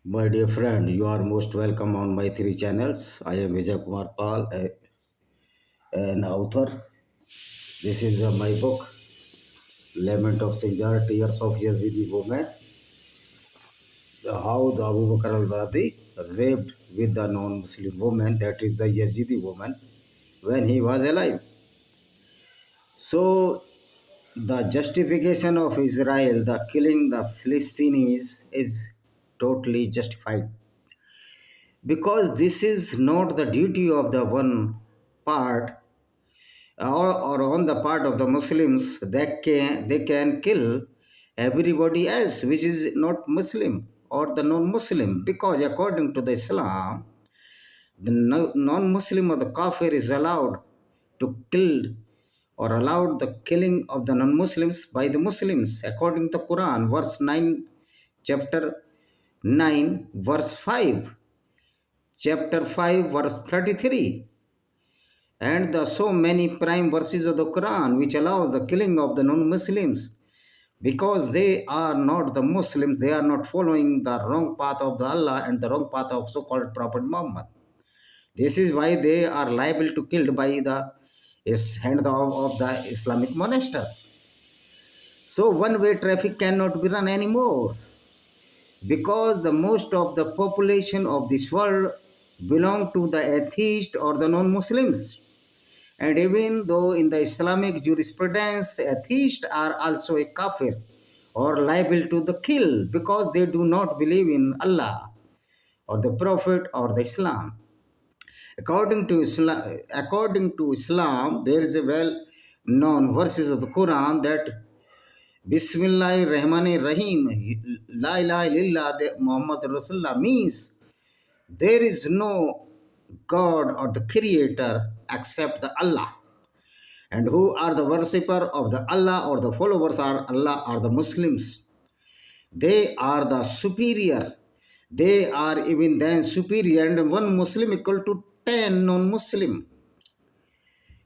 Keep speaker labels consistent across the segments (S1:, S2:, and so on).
S1: My dear friend, you are most welcome on my three channels. I am Vijay Kumar Pal, an author. This is my book, Lament of Sinjar, Tears of Yazidi Woman, how the Abu Bakr al-Baghdadi raped with the non-Muslim woman, that is the Yazidi woman, when he was alive. So, the justification of Israel, the killing the Philistines, is totally justified, because this is not the duty of the one part, or on the part of the Muslims. They can kill everybody else which is not Muslim or the non-Muslim, because according to the Islam, the non-Muslim or the kafir is allowed to kill, or allowed the killing of the non-Muslims by the Muslims, according to Quran, verse 9, chapter 9, verse 5, chapter 5, verse 33, and the so many prime verses of the Quran which allows the killing of the non-Muslims, because they are not the Muslims, they are not following the wrong path of the Allah and the wrong path of so-called Prophet Muhammad. This is why they are liable to killed by the hand of the Islamic monsters. So one-way traffic cannot be run anymore, because the most of the population of this world belong to the atheist or the non-Muslims. And even though in the Islamic jurisprudence, atheists are also a kafir or liable to the kill, because they do not believe in Allah or the Prophet or the Islam. According to Islam, there is a well-known verses of the Quran that Bismillahir Rahmanir Rahim, La ilaha illallah Muhammad Rasulullah, means there is no God or the creator except the Allah. And who are the worshipper of the Allah or the followers are Allah are the Muslims. They are the superior. They are even then superior, and one Muslim equal to 10 non-Muslim.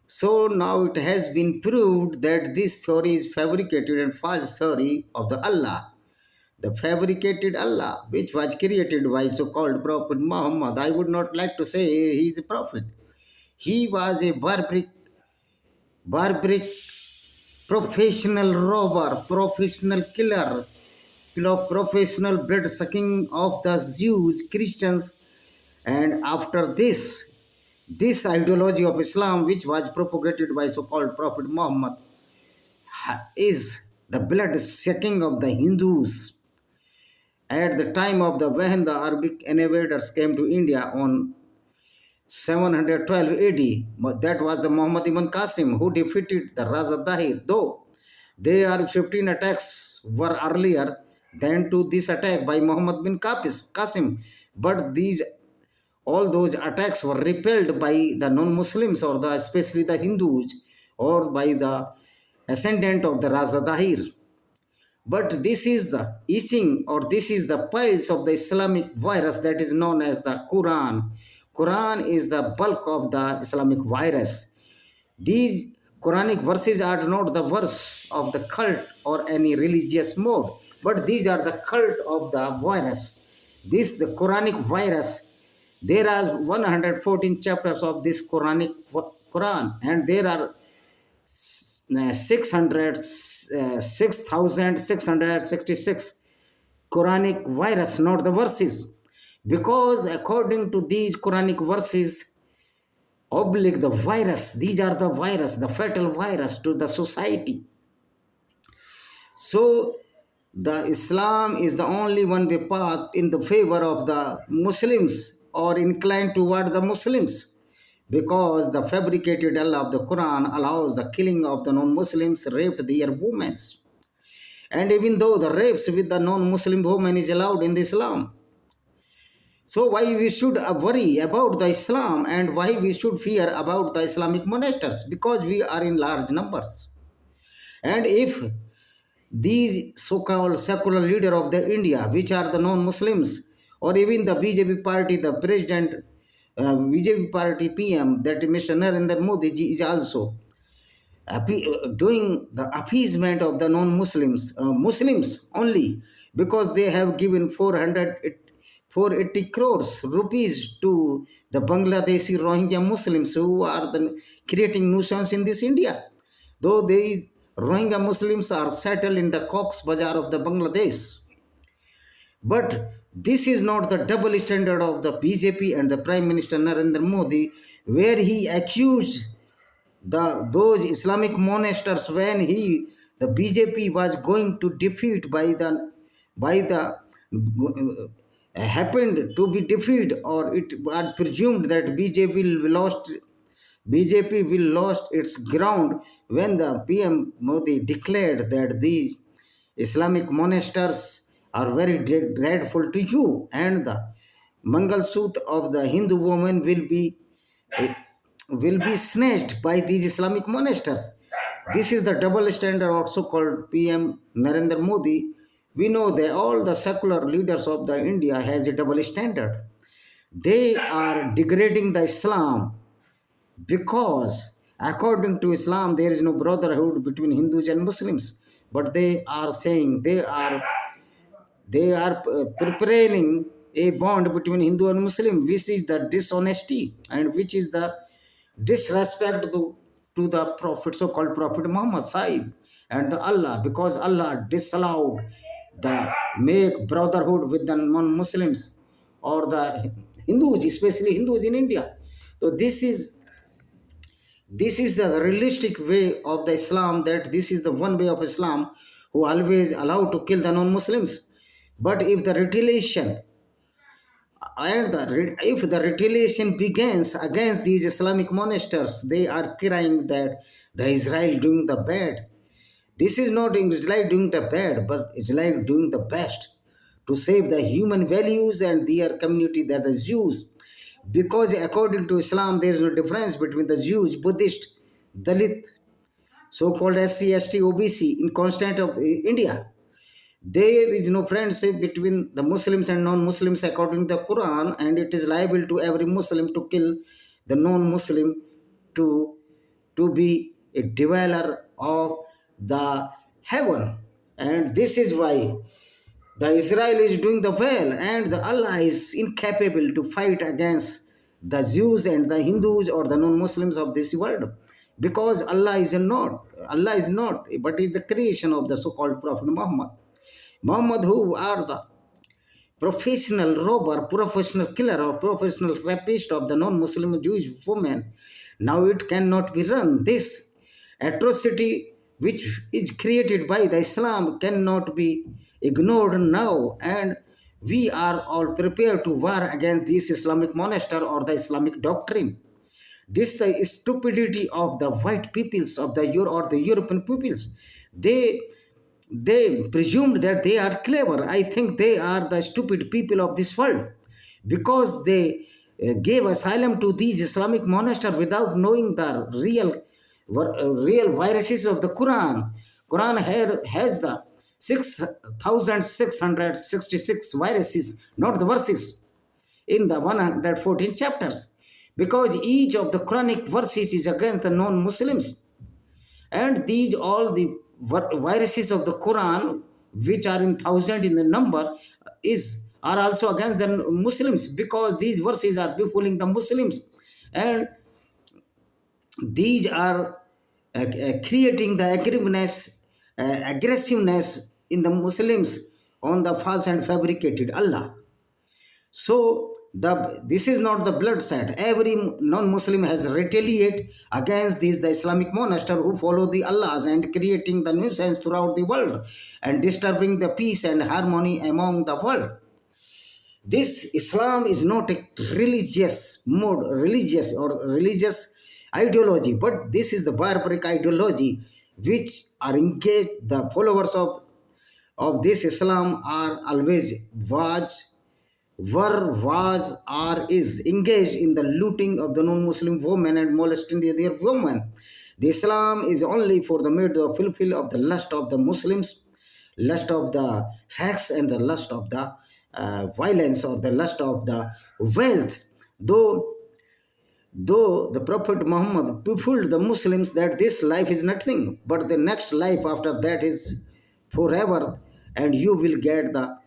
S1: So now it has been proved that this theory is fabricated and false theory of the Allah. The fabricated Allah, which was created by so-called Prophet Muhammad. I would not like to say he is a prophet. He was a barbaric professional robber, professional killer, professional blood sucking of the Jews, Christians, and after this ideology of Islam, which was propagated by so-called Prophet Muhammad, is the blood sucking of the Hindus. At the time of the when the Arabic invaders came to India on 712 AD, that was the Muhammad ibn Qasim who defeated the Raza Dahir, though there are 15 attacks were earlier than to this attack by Muhammad bin Qasim, but these all those attacks were repelled by the non-Muslims, or the especially the Hindus, or by the ascendant of the Raza Dahir. But this is the itching, or this is the piles of the Islamic virus that is known as the Quran. Quran is the bulk of the Islamic virus. These Quranic verses are not the verse of the cult or any religious mode, but these are the cult of the virus. This the Quranic virus. There are 114 chapters of this Quranic Quran, and there are 6,666 Quranic virus, not the verses. Because according to these Quranic verses, oblique the virus, these are the virus, the fatal virus to the society. So the Islam is the only one way path in the favor of the Muslims, or inclined toward the Muslims, because the fabricated Allah of the Quran allows the killing of the non-Muslims raped their women. And even though the rapes with the non-Muslim woman is allowed in the Islam, so why we should worry about the Islam, and why we should fear about the Islamic monasteries? Because we are in large numbers. And if these so-called secular leader of the India, which are the non-Muslims, or even the BJP party, the president, BJP party PM, that Mr. Narendra Modi ji is also doing the appeasement of the non-Muslims, Muslims only, because they have given 480 crores rupees to the Bangladeshi Rohingya Muslims who are creating nuisance in this India. Though these Rohingya Muslims are settled in the Cox's Bazar of the Bangladesh. But this is not the double standard of the BJP and the Prime Minister Narendra Modi, where he accused those Islamic monsters when the BJP was going to defeat by the happened to be defeated, or it was presumed that BJP will lost its ground when the PM Modi declared that these Islamic monsters are very dreadful to you, and the Mangal Sutra of the Hindu woman will be snatched by these Islamic monsters. This is the double standard also called PM Narendra Modi. We know that all the secular leaders of the India has a double standard. They are degrading the Islam because according to Islam there is no brotherhood between Hindus and Muslims. But they are saying they are preparing a bond between Hindu and Muslim, which is the dishonesty and which is the disrespect to the Prophet, so-called Prophet Muhammad Sahib and the Allah, because Allah disallowed the make brotherhood with the non-Muslims or the Hindus, especially Hindus in India. So this is the realistic way of the Islam, that this is the one way of Islam who always allow to kill the non-Muslims. But if the retaliation begins against these Islamic monsters, they are crying that the Israel doing the bad. This is not Israel doing the bad, but Israel doing the best to save the human values and their community, that the Jews. Because according to Islam, there is no difference between the Jews, Buddhist, Dalit, so-called SC, ST, OBC in constant of India. There is no friendship between the Muslims and non-Muslims according to the Quran, and it is liable to every Muslim to kill the non-Muslim to, to be a dweller of the heaven. And this is why the Israel is doing the well, and the Allah is incapable to fight against the Jews and the Hindus or the non-Muslims of this world. Because Allah is not, but is the creation of the so-called Prophet Muhammad. Muhammad, who are the professional robber, professional killer, or professional rapist of the non-Muslim Jewish women. Now it cannot be run. This atrocity which is created by the Islam cannot be ignored now, and we are all prepared to war against this Islamic monster or the Islamic doctrine. This the stupidity of the white peoples of the or the European peoples. They they presumed that they are clever. I think they are the stupid people of this world, because they gave asylum to these Islamic monasteries without knowing the real viruses of the Quran. Quran has the 6,666 viruses, not the verses, in the 114 chapters, because each of the Quranic verses is against the non-Muslims. And these all the viruses of the Quran, which are in thousand in the number, are also against the Muslims, because these verses are befooling the Muslims, and these are creating the aggressiveness in the Muslims on the false and fabricated Allah. So this is not the bloodshed. Every non-Muslim has retaliated against the Islamic monster who follow the Allahs and creating the nuisance throughout the world and disturbing the peace and harmony among the world. This Islam is not a religious ideology, but this is the barbaric ideology which are engaged. The followers of this Islam are always is engaged in the looting of the non-Muslim women and molesting their women. The Islam is only for the made to fulfill of the lust of the Muslims, lust of the sex, and the lust of the violence, or the lust of the wealth. Though the Prophet Muhammad told the Muslims that this life is nothing, but the next life after that is forever, and you will get the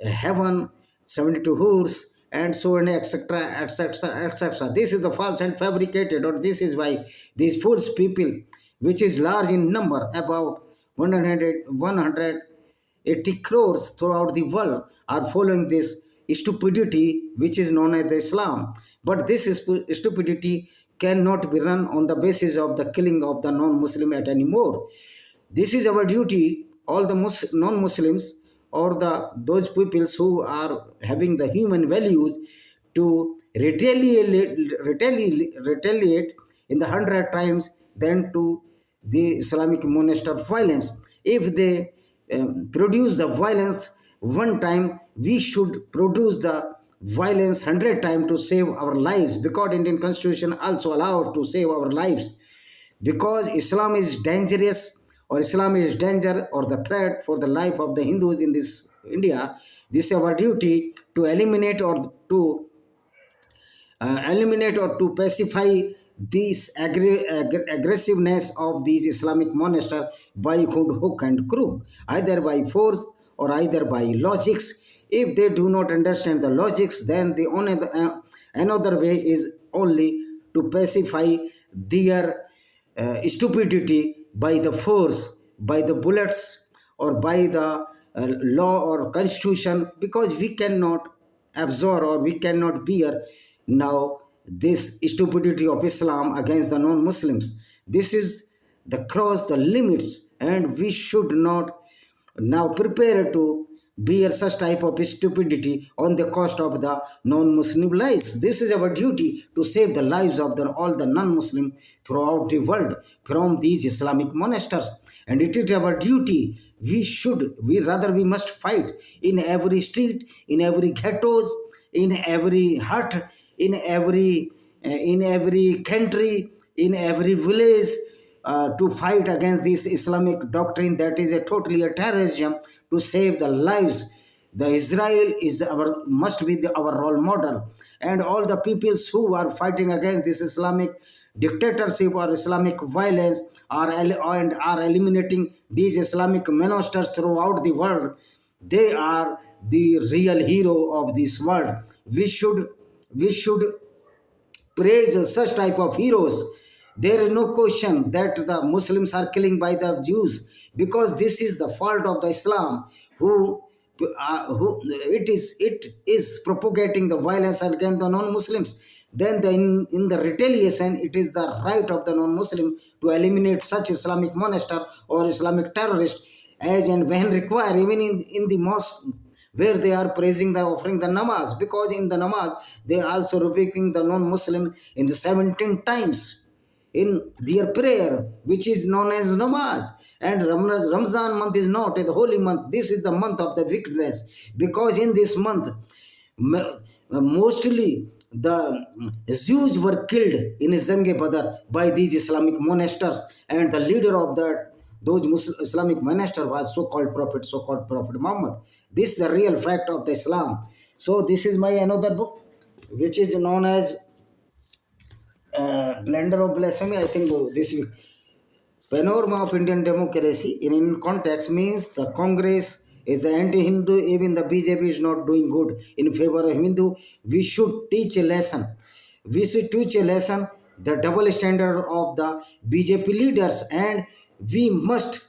S1: heaven 72 hoods, and so on, etc., etc., etc. This is the false and fabricated, or this is why these false people, which is large in number, about 180 crores throughout the world, are following this stupidity which is known as Islam. But this stupidity cannot be run on the basis of the killing of the non-Muslim at anymore. This is our duty, all the non-Muslims, or those peoples who are having the human values, to retaliate in the 100 times than to the Islamic monastery violence. If they produce the violence one time, we should produce the violence 100 times to save our lives, because Indian Constitution also allows to save our lives. Because Islam is dangerous, or Islam is danger or the threat for the life of the Hindus in this India, this is our duty to eliminate or to pacify this aggressiveness of these Islamic monasteries by hook and crook, either by force or either by logics. If they do not understand the logics, then the only another way is only to pacify their stupidity by the force, by the bullets, or by the law or constitution, because we cannot absorb or we cannot bear now this stupidity of Islam against the non-Muslims. This is the cross the limits, and we should not now prepare to bear such type of stupidity on the cost of the non-Muslim lives. This is our duty to save the lives of all the non-Muslim throughout the world from these Islamic monasteries. And it is our duty. We must fight in every street, in every ghettos, in every hut, in every country, in every village, to fight against this Islamic doctrine that is a totally a terrorism, to save the lives. The Israel is must be our role model, and all the peoples who are fighting against this Islamic dictatorship or Islamic violence are eliminating these Islamic monasteries throughout the world. They are the real hero of this world. We should praise such type of heroes. There is no question that the Muslims are killing by the Jews, because this is the fault of the Islam, who it is propagating the violence against the non-Muslims. Then in the retaliation, it is the right of the non-Muslim to eliminate such Islamic monastery or Islamic terrorist as and when required, even in the mosque where they are praising the offering the namaz, because in the namaz they are also rebuking the non-Muslim in the 17 times in their prayer, which is known as namaz. And Ramzan month is not a holy month. This is the month of the wickedness, because in this month mostly the Jews were killed in Zange Badar by these Islamic monasteries, and the leader of those Islamic monasteries was so-called Prophet Muhammad. This is the real fact of the Islam. So this is my another book, which is known as Blender of Blasphemy. I think this panorama of Indian democracy in Indian context means the Congress is the anti-Hindu. Even the BJP is not doing good in favor of Hindu. We should teach a lesson. We should teach a lesson the double standard of the BJP leaders, and we must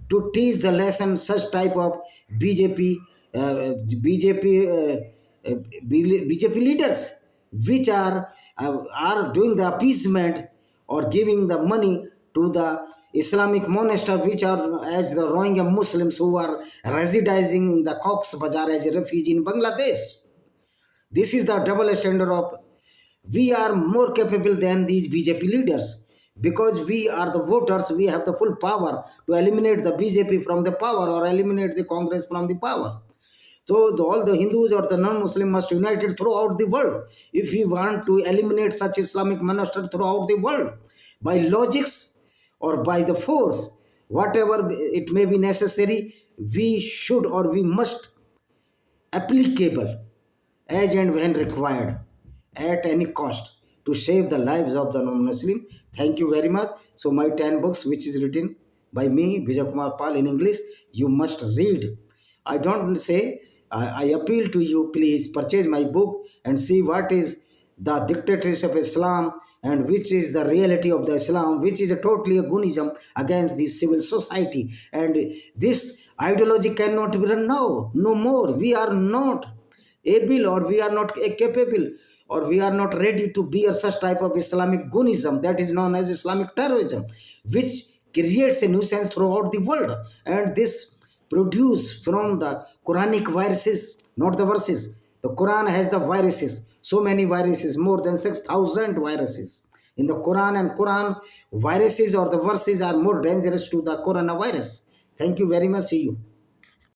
S1: to teach the lesson such type of BJP BJP BJP leaders, which are doing the appeasement or giving the money to the Islamic monastery, which are as the Rohingya Muslims who are residing in the Cox's Bazar as a refugee in Bangladesh. This is the double standard of. We are more capable than these BJP leaders, because we are the voters. We have the full power to eliminate the BJP from the power or eliminate the Congress from the power. So all the Hindus or the non-Muslim must unite throughout the world if we want to eliminate such Islamic monastery throughout the world by logics or by the force, whatever it may be necessary. We should or we must applicable as and when required at any cost to save the lives of the non-Muslim. Thank you very much. So my 10 books, which is written by me, Vijay Kumar Pal, in English, you must read. I don't say I appeal to you, please purchase my book and see what is the dictatorship of Islam and which is the reality of the Islam, which is a totally a Gunism against the civil society. And this ideology cannot be run now, no more. We are not able, or we are not capable, or we are not ready to bear such type of Islamic Gunism that is known as Islamic terrorism, which creates a nuisance throughout the world. And this produced from the Quranic viruses, not the verses. The Quran has the viruses, so many viruses, more than 6,000 viruses in the Quran, and Quran viruses or the verses are more dangerous to the coronavirus. Thank you very much. See you.